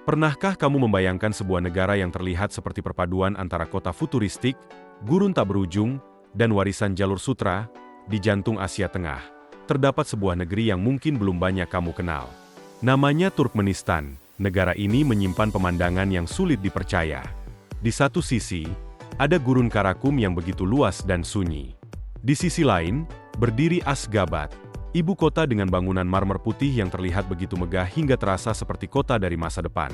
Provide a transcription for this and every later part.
Pernahkah kamu membayangkan sebuah negara yang terlihat seperti perpaduan antara kota futuristik, gurun tak berujung, dan warisan jalur sutra? Di jantung Asia Tengah, terdapat sebuah negeri yang mungkin belum banyak kamu kenal. Namanya Turkmenistan. Negara ini menyimpan pemandangan yang sulit dipercaya. Di satu sisi, ada gurun Karakum yang begitu luas dan sunyi. Di sisi lain, berdiri Ashgabat, ibu kota dengan bangunan marmer putih yang terlihat begitu megah hingga terasa seperti kota dari masa depan.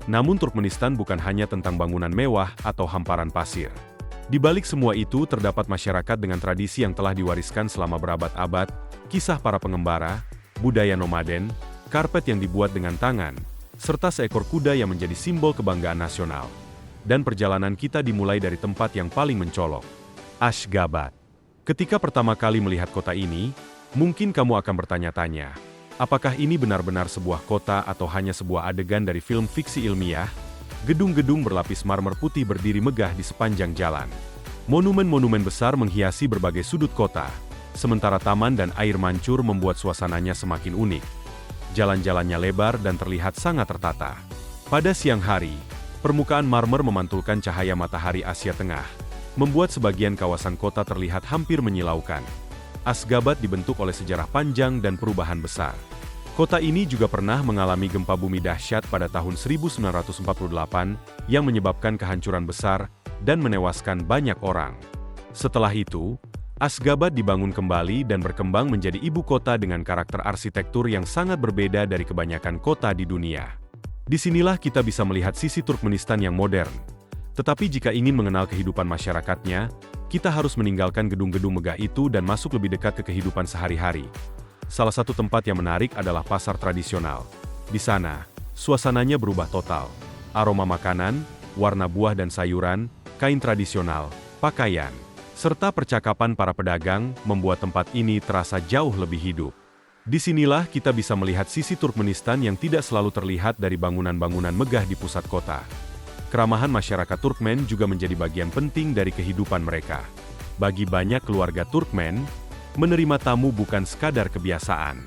Namun Turkmenistan bukan hanya tentang bangunan mewah atau hamparan pasir. Di balik semua itu terdapat masyarakat dengan tradisi yang telah diwariskan selama berabad-abad, kisah para pengembara, budaya nomaden, karpet yang dibuat dengan tangan, serta seekor kuda yang menjadi simbol kebanggaan nasional. Dan perjalanan kita dimulai dari tempat yang paling mencolok, Ashgabat. Ketika pertama kali melihat kota ini, mungkin kamu akan bertanya-tanya, apakah ini benar-benar sebuah kota atau hanya sebuah adegan dari film fiksi ilmiah? Gedung-gedung berlapis marmer putih berdiri megah di sepanjang jalan. Monumen-monumen besar menghiasi berbagai sudut kota, sementara taman dan air mancur membuat suasananya semakin unik. Jalan-jalannya lebar dan terlihat sangat tertata. Pada siang hari, permukaan marmer memantulkan cahaya matahari Asia Tengah, membuat sebagian kawasan kota terlihat hampir menyilaukan. Ashgabat dibentuk oleh sejarah panjang dan perubahan besar. Kota ini juga pernah mengalami gempa bumi dahsyat pada tahun 1948 yang menyebabkan kehancuran besar dan menewaskan banyak orang. Setelah itu, Ashgabat dibangun kembali dan berkembang menjadi ibu kota dengan karakter arsitektur yang sangat berbeda dari kebanyakan kota di dunia. Disinilah kita bisa melihat sisi Turkmenistan yang modern. Tetapi jika ingin mengenal kehidupan masyarakatnya, kita harus meninggalkan gedung-gedung megah itu dan masuk lebih dekat ke kehidupan sehari-hari. Salah satu tempat yang menarik adalah pasar tradisional. Di sana, suasananya berubah total. Aroma makanan, warna buah dan sayuran, kain tradisional, pakaian, serta percakapan para pedagang membuat tempat ini terasa jauh lebih hidup. Disinilah kita bisa melihat sisi Turkmenistan yang tidak selalu terlihat dari bangunan-bangunan megah di pusat kota. Keramahan masyarakat Turkmen juga menjadi bagian penting dari kehidupan mereka. Bagi banyak keluarga Turkmen, menerima tamu bukan sekadar kebiasaan.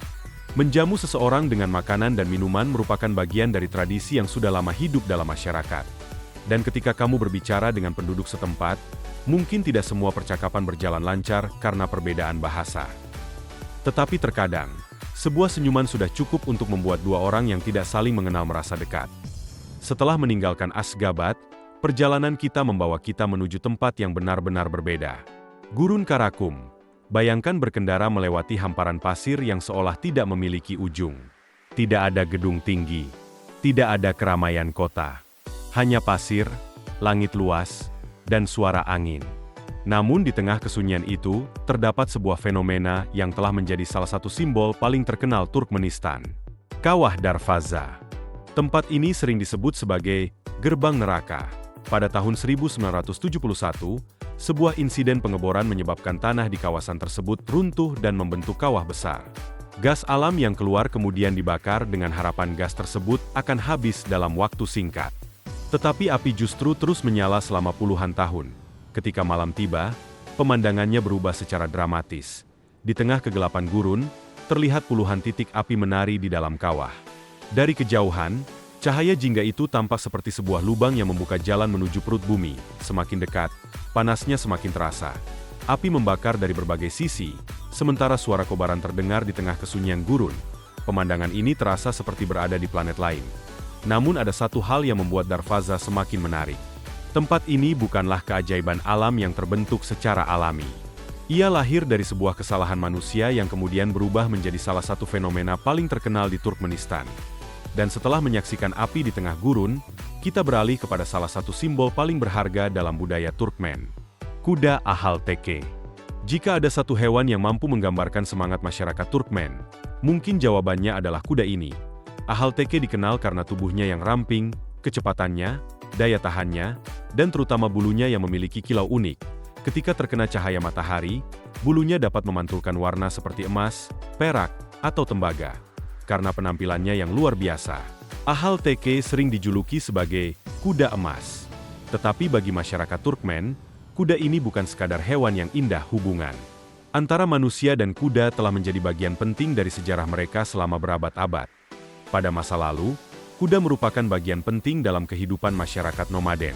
Menjamu seseorang dengan makanan dan minuman merupakan bagian dari tradisi yang sudah lama hidup dalam masyarakat. Dan ketika kamu berbicara dengan penduduk setempat, mungkin tidak semua percakapan berjalan lancar karena perbedaan bahasa. Tetapi terkadang, sebuah senyuman sudah cukup untuk membuat dua orang yang tidak saling mengenal merasa dekat. Setelah meninggalkan Ashgabat, perjalanan kita membawa kita menuju tempat yang benar-benar berbeda. Gurun Karakum. Bayangkan berkendara melewati hamparan pasir yang seolah tidak memiliki ujung. Tidak ada gedung tinggi. Tidak ada keramaian kota. Hanya pasir, langit luas, dan suara angin. Namun di tengah kesunyian itu, terdapat sebuah fenomena yang telah menjadi salah satu simbol paling terkenal Turkmenistan. Kawah Darvaza. Tempat ini sering disebut sebagai gerbang neraka. Pada tahun 1971, sebuah insiden pengeboran menyebabkan tanah di kawasan tersebut runtuh dan membentuk kawah besar. Gas alam yang keluar kemudian dibakar dengan harapan gas tersebut akan habis dalam waktu singkat. Tetapi api justru terus menyala selama puluhan tahun. Ketika malam tiba, pemandangannya berubah secara dramatis. Di tengah kegelapan gurun, terlihat puluhan titik api menari di dalam kawah. Dari kejauhan, cahaya jingga itu tampak seperti sebuah lubang yang membuka jalan menuju perut bumi. Semakin dekat, panasnya semakin terasa. Api membakar dari berbagai sisi, sementara suara kobaran terdengar di tengah kesunyian gurun. Pemandangan ini terasa seperti berada di planet lain. Namun ada satu hal yang membuat Darvaza semakin menarik. Tempat ini bukanlah keajaiban alam yang terbentuk secara alami. Ia lahir dari sebuah kesalahan manusia yang kemudian berubah menjadi salah satu fenomena paling terkenal di Turkmenistan. Dan setelah menyaksikan api di tengah gurun, kita beralih kepada salah satu simbol paling berharga dalam budaya Turkmen. Kuda Ahal Teke. Jika ada satu hewan yang mampu menggambarkan semangat masyarakat Turkmen, mungkin jawabannya adalah kuda ini. Ahal Teke dikenal karena tubuhnya yang ramping, kecepatannya, daya tahannya, dan terutama bulunya yang memiliki kilau unik. Ketika terkena cahaya matahari, bulunya dapat memantulkan warna seperti emas, perak, atau tembaga. Karena penampilannya yang luar biasa, Ahal Teke sering dijuluki sebagai kuda emas. Tetapi bagi masyarakat Turkmen, kuda ini bukan sekadar hewan yang indah. Hubungan antara manusia dan kuda telah menjadi bagian penting dari sejarah mereka selama berabad-abad. Pada masa lalu, Kuda merupakan bagian penting dalam kehidupan masyarakat nomaden.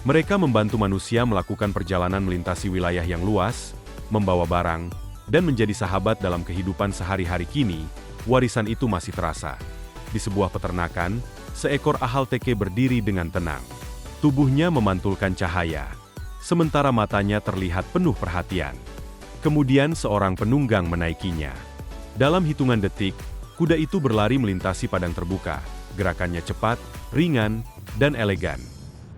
Mereka membantu manusia melakukan perjalanan melintasi wilayah yang luas, membawa barang, dan menjadi sahabat dalam kehidupan sehari-hari. Kini, warisan itu masih terasa. Di sebuah peternakan, seekor ahal teke berdiri dengan tenang. Tubuhnya memantulkan cahaya, sementara matanya terlihat penuh perhatian. Kemudian seorang penunggang menaikinya. Dalam hitungan detik, kuda itu berlari melintasi padang terbuka. Gerakannya cepat, ringan, dan elegan.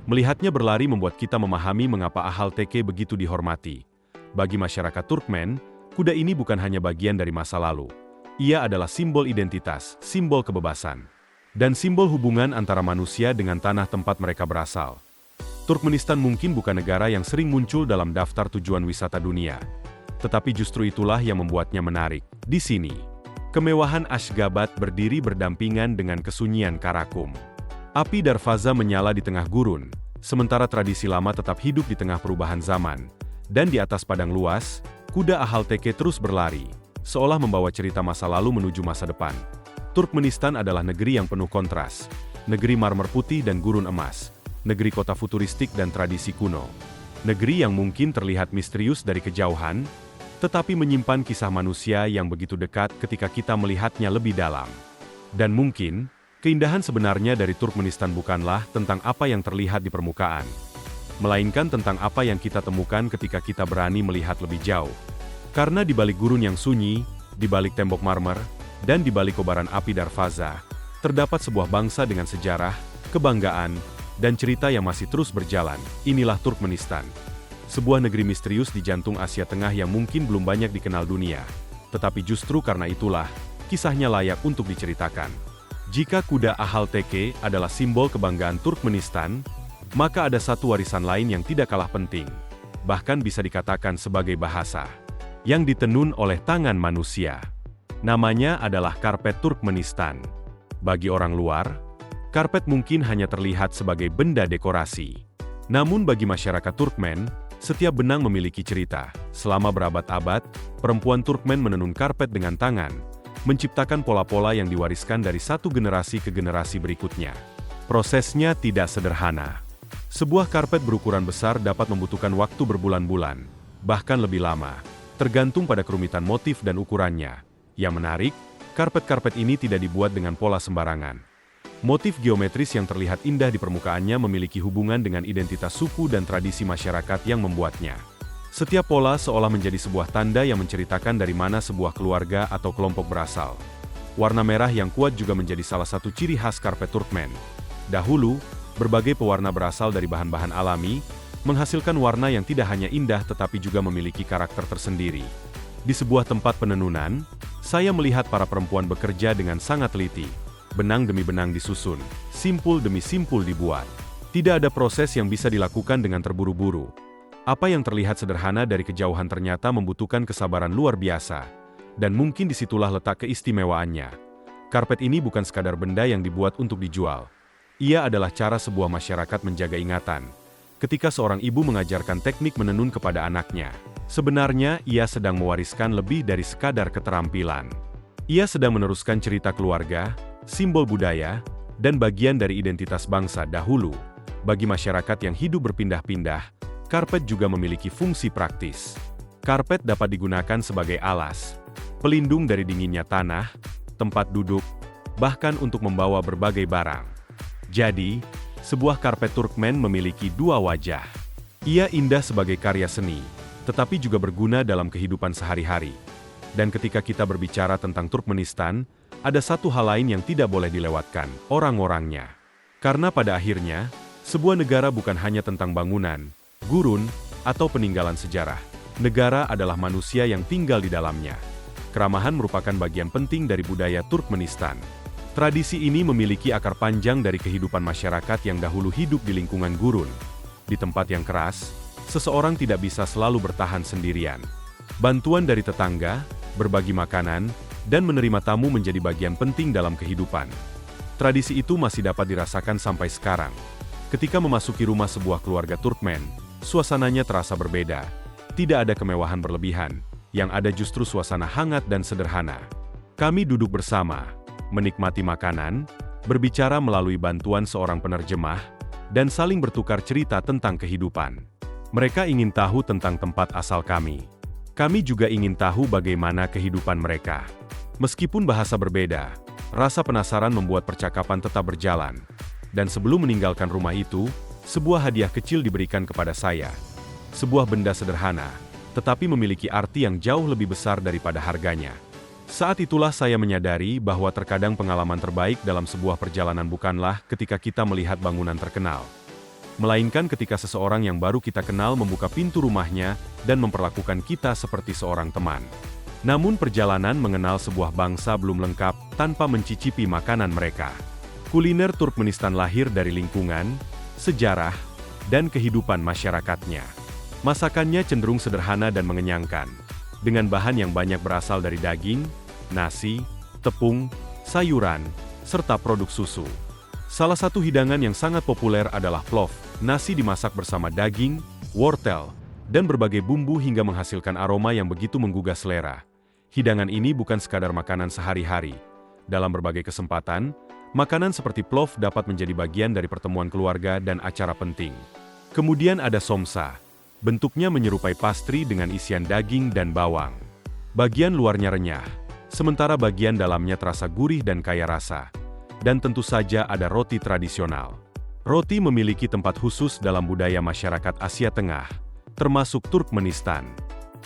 Melihatnya berlari membuat kita memahami mengapa ahal teke begitu dihormati. Bagi masyarakat Turkmen, kuda ini bukan hanya bagian dari masa lalu. Ia adalah simbol identitas, simbol kebebasan, dan simbol hubungan antara manusia dengan tanah tempat mereka berasal. Turkmenistan mungkin bukan negara yang sering muncul dalam daftar tujuan wisata dunia, tetapi justru itulah yang membuatnya menarik. Di sini, kemewahan Ashgabat berdiri berdampingan dengan kesunyian Karakum. Api Darvaza menyala di tengah gurun, sementara tradisi lama tetap hidup di tengah perubahan zaman. Dan di atas padang luas, kuda ahal teke terus berlari, seolah membawa cerita masa lalu menuju masa depan. Turkmenistan adalah negeri yang penuh kontras, negeri marmer putih dan gurun emas, negeri kota futuristik dan tradisi kuno, negeri yang mungkin terlihat misterius dari kejauhan, tetapi menyimpan kisah manusia yang begitu dekat ketika kita melihatnya lebih dalam. Dan mungkin, keindahan sebenarnya dari Turkmenistan bukanlah tentang apa yang terlihat di permukaan, melainkan tentang apa yang kita temukan ketika kita berani melihat lebih jauh. Karena di balik gurun yang sunyi, di balik tembok marmer, dan di balik kobaran api Darvaza, terdapat sebuah bangsa dengan sejarah, kebanggaan, dan cerita yang masih terus berjalan. Inilah Turkmenistan. Sebuah negeri misterius di jantung Asia Tengah yang mungkin belum banyak dikenal dunia. Tetapi justru karena itulah, kisahnya layak untuk diceritakan. Jika kuda ahal teke adalah simbol kebanggaan Turkmenistan, maka ada satu warisan lain yang tidak kalah penting. Bahkan bisa dikatakan sebagai bahasa yang ditenun oleh tangan manusia. Namanya adalah karpet Turkmenistan. Bagi orang luar, karpet mungkin hanya terlihat sebagai benda dekorasi. Namun bagi masyarakat Turkmen, setiap benang memiliki cerita. Selama berabad-abad, perempuan Turkmen menenun karpet dengan tangan, menciptakan pola-pola yang diwariskan dari satu generasi ke generasi berikutnya. Prosesnya tidak sederhana. Sebuah karpet berukuran besar dapat membutuhkan waktu berbulan-bulan, bahkan lebih lama, tergantung pada kerumitan motif dan ukurannya. Yang menarik, karpet-karpet ini tidak dibuat dengan pola sembarangan. Motif geometris yang terlihat indah di permukaannya memiliki hubungan dengan identitas suku dan tradisi masyarakat yang membuatnya. Setiap pola seolah menjadi sebuah tanda yang menceritakan dari mana sebuah keluarga atau kelompok berasal. Warna merah yang kuat juga menjadi salah satu ciri khas karpet Turkmen. Dahulu, berbagai pewarna berasal dari bahan-bahan alami, menghasilkan warna yang tidak hanya indah tetapi juga memiliki karakter tersendiri. Di sebuah tempat penenunan, saya melihat para perempuan bekerja dengan sangat teliti. Benang demi benang disusun, simpul demi simpul dibuat. Tidak ada proses yang bisa dilakukan dengan terburu-buru. Apa yang terlihat sederhana dari kejauhan ternyata membutuhkan kesabaran luar biasa. Dan mungkin disitulah letak keistimewaannya. Karpet ini bukan sekadar benda yang dibuat untuk dijual. Ia adalah cara sebuah masyarakat menjaga ingatan. Ketika seorang ibu mengajarkan teknik menenun kepada anaknya, sebenarnya ia sedang mewariskan lebih dari sekadar keterampilan. Ia sedang meneruskan cerita keluarga, simbol budaya, dan bagian dari identitas bangsa dahulu. Bagi masyarakat yang hidup berpindah-pindah, karpet juga memiliki fungsi praktis. Karpet dapat digunakan sebagai alas, pelindung dari dinginnya tanah, tempat duduk, bahkan untuk membawa berbagai barang. Jadi, sebuah karpet Turkmen memiliki dua wajah. Ia indah sebagai karya seni, tetapi juga berguna dalam kehidupan sehari-hari. Dan ketika kita berbicara tentang Turkmenistan, ada satu hal lain yang tidak boleh dilewatkan, orang-orangnya. Karena pada akhirnya, sebuah negara bukan hanya tentang bangunan, gurun, atau peninggalan sejarah. Negara adalah manusia yang tinggal di dalamnya. Keramahan merupakan bagian penting dari budaya Turkmenistan. Tradisi ini memiliki akar panjang dari kehidupan masyarakat yang dahulu hidup di lingkungan gurun. Di tempat yang keras, seseorang tidak bisa selalu bertahan sendirian. Bantuan dari tetangga, berbagi makanan, dan menerima tamu menjadi bagian penting dalam kehidupan. Tradisi itu masih dapat dirasakan sampai sekarang. Ketika memasuki rumah sebuah keluarga Turkmen, suasananya terasa berbeda. Tidak ada kemewahan berlebihan, yang ada justru suasana hangat dan sederhana. Kami duduk bersama, menikmati makanan, berbicara melalui bantuan seorang penerjemah, dan saling bertukar cerita tentang kehidupan. Mereka ingin tahu tentang tempat asal kami. Kami juga ingin tahu bagaimana kehidupan mereka. Meskipun bahasa berbeda, rasa penasaran membuat percakapan tetap berjalan. Dan sebelum meninggalkan rumah itu, sebuah hadiah kecil diberikan kepada saya. Sebuah benda sederhana, tetapi memiliki arti yang jauh lebih besar daripada harganya. Saat itulah saya menyadari bahwa terkadang pengalaman terbaik dalam sebuah perjalanan bukanlah ketika kita melihat bangunan terkenal, melainkan ketika seseorang yang baru kita kenal membuka pintu rumahnya dan memperlakukan kita seperti seorang teman. Namun perjalanan mengenal sebuah bangsa belum lengkap tanpa mencicipi makanan mereka. Kuliner Turkmenistan lahir dari lingkungan, sejarah, dan kehidupan masyarakatnya. Masakannya cenderung sederhana dan mengenyangkan, dengan bahan yang banyak berasal dari daging, nasi, tepung, sayuran, serta produk susu. Salah satu hidangan yang sangat populer adalah plov, nasi dimasak bersama daging, wortel, dan berbagai bumbu hingga menghasilkan aroma yang begitu menggugah selera. Hidangan ini bukan sekadar makanan sehari-hari. Dalam berbagai kesempatan, makanan seperti plov dapat menjadi bagian dari pertemuan keluarga dan acara penting. Kemudian ada somsa. Bentuknya menyerupai pastry dengan isian daging dan bawang. Bagian luarnya renyah, sementara bagian dalamnya terasa gurih dan kaya rasa. Dan tentu saja ada roti tradisional. Roti memiliki tempat khusus dalam budaya masyarakat Asia Tengah, termasuk Turkmenistan.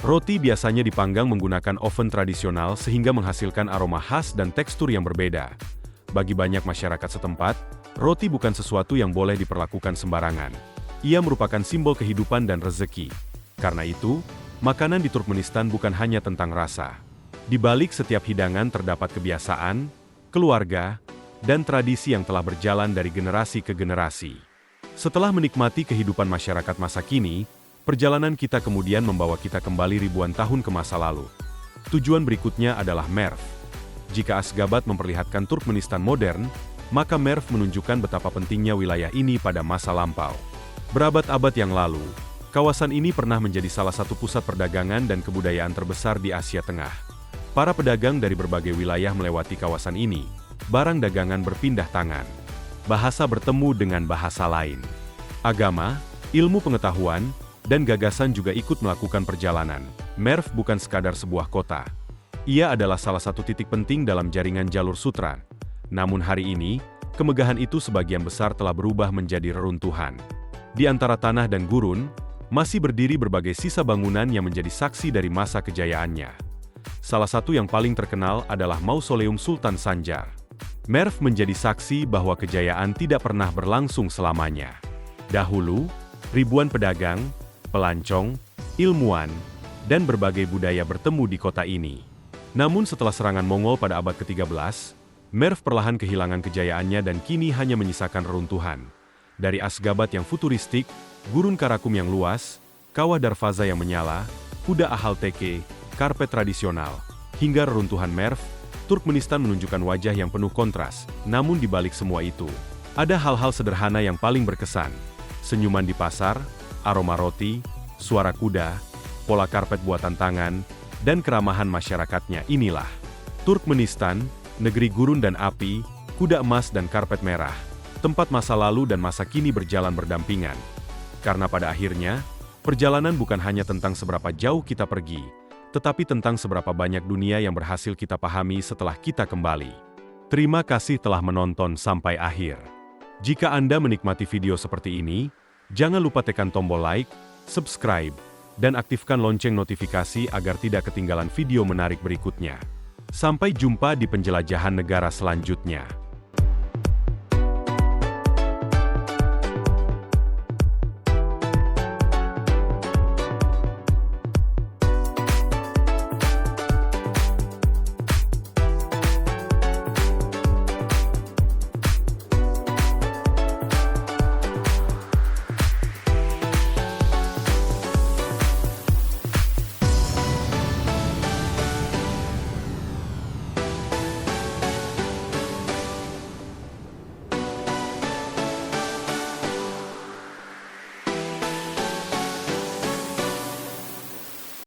Roti biasanya dipanggang menggunakan oven tradisional sehingga menghasilkan aroma khas dan tekstur yang berbeda. Bagi banyak masyarakat setempat, roti bukan sesuatu yang boleh diperlakukan sembarangan. Ia merupakan simbol kehidupan dan rezeki. Karena itu, makanan di Turkmenistan bukan hanya tentang rasa. Di balik setiap hidangan terdapat kebiasaan, keluarga, dan tradisi yang telah berjalan dari generasi ke generasi. Setelah menikmati kehidupan masyarakat masa kini, perjalanan kita kemudian membawa kita kembali ribuan tahun ke masa lalu. Tujuan berikutnya adalah Merv. Jika Asgabat memperlihatkan Turkmenistan modern, maka Merv menunjukkan betapa pentingnya wilayah ini pada masa lampau. Berabad-abad yang lalu, kawasan ini pernah menjadi salah satu pusat perdagangan dan kebudayaan terbesar di Asia Tengah. Para pedagang dari berbagai wilayah melewati kawasan ini, barang dagangan berpindah tangan. Bahasa bertemu dengan bahasa lain. Agama, ilmu pengetahuan, dan gagasan juga ikut melakukan perjalanan. Merv bukan sekadar sebuah kota. Ia adalah salah satu titik penting dalam jaringan jalur sutra. Namun hari ini, kemegahan itu sebagian besar telah berubah menjadi reruntuhan. Di antara tanah dan gurun, masih berdiri berbagai sisa bangunan yang menjadi saksi dari masa kejayaannya. Salah satu yang paling terkenal adalah Mausoleum Sultan Sanjar. Merv menjadi saksi bahwa kejayaan tidak pernah berlangsung selamanya. Dahulu, ribuan pedagang, pelancong, ilmuwan, dan berbagai budaya bertemu di kota ini. Namun setelah serangan Mongol pada abad ke-13, Merv perlahan kehilangan kejayaannya dan kini hanya menyisakan reruntuhan. Dari Asgabat yang futuristik, gurun Karakum yang luas, kawah Darvaza yang menyala, kuda Ahal Teke, karpet tradisional, hingga reruntuhan Merv, Turkmenistan menunjukkan wajah yang penuh kontras. Namun di balik semua itu, ada hal-hal sederhana yang paling berkesan. Senyuman di pasar, aroma roti, suara kuda, pola karpet buatan tangan, dan keramahan masyarakatnya. Inilah Turkmenistan, negeri gurun dan api, kuda emas dan karpet merah, tempat masa lalu dan masa kini berjalan berdampingan. Karena pada akhirnya, perjalanan bukan hanya tentang seberapa jauh kita pergi, tetapi tentang seberapa banyak dunia yang berhasil kita pahami setelah kita kembali. Terima kasih telah menonton sampai akhir. Jika Anda menikmati video seperti ini, jangan lupa tekan tombol like, subscribe, dan aktifkan lonceng notifikasi agar tidak ketinggalan video menarik berikutnya. Sampai jumpa di penjelajahan negara selanjutnya.